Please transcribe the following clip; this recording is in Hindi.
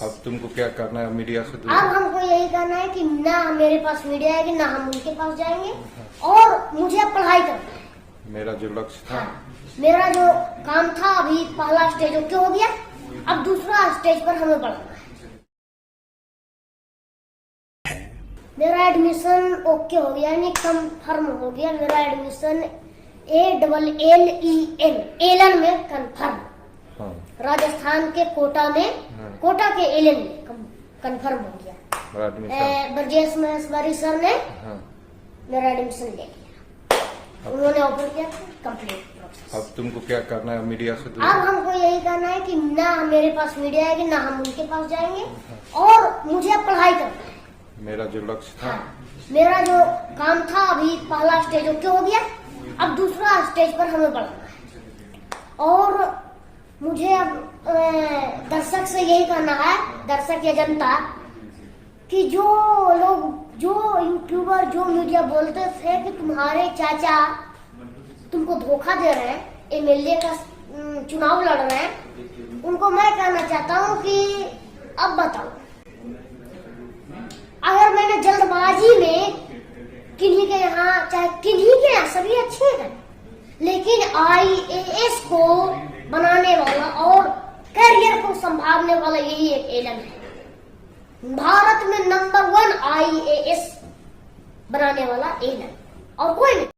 अब तुमको क्या करना है मीडिया से दूर? अब हमको यही करना है कि ना मेरे पास मीडिया आएगी ना हम उनके पास जाएंगे और मुझे अब पढ़ाई करना है। मेरा जो लक्ष्य था, मेरा जो काम था अभी पहला स्टेज ओके हो गया, अब दूसरा स्टेज पर हमें बढ़ना है। मेरा एडमिशन ओके हो गया, यानी कंफर्म हो गया। मेरा एडमिशन एलन में कंफर्म, राजस्थान के कोटा में, कोटा के एलन में कंफर्म हो गया। ब्रजेश महेश्वरी सर ने मेरा एडमिशन ले लिया, उन्होंने ऑफर किया कंप्लीट। अब तुमको क्या करना है मीडिया से दूर? अब हमको यही करना है कि ना मेरे पास मीडिया आएगी ना हम उनके पास जाएंगे और मुझे अब पढ़ाई करना है। मेरा जो लक्ष्य था, मेरा जो काम था अभी पहला स्टेज ओके हो गया, अब दूसरा स्टेज पर हमें बढ़ना है। और मुझे अब दर्शक से यही कहना है, दर्शक या जनता, कि जो लोग, जो यूट्यूबर, जो मीडिया बोलते थे कि तुम्हारे चाचा तुमको धोखा दे रहे हैं, एमएलए का चुनाव लड़ रहे हैं, उनको मैं कहना चाहता हूँ कि अब बताओ, अगर मैंने जल्दबाजी में किन्हीं के यहाँ, चाहे किन्हीं के यहाँ, सभी अच्छे हैं, लेकिन IAS को बनाने वाला और करियर को संभालने वाला यही एक एलन है। भारत में नंबर 1 IAS बनाने वाला एलन, और कोई नहीं।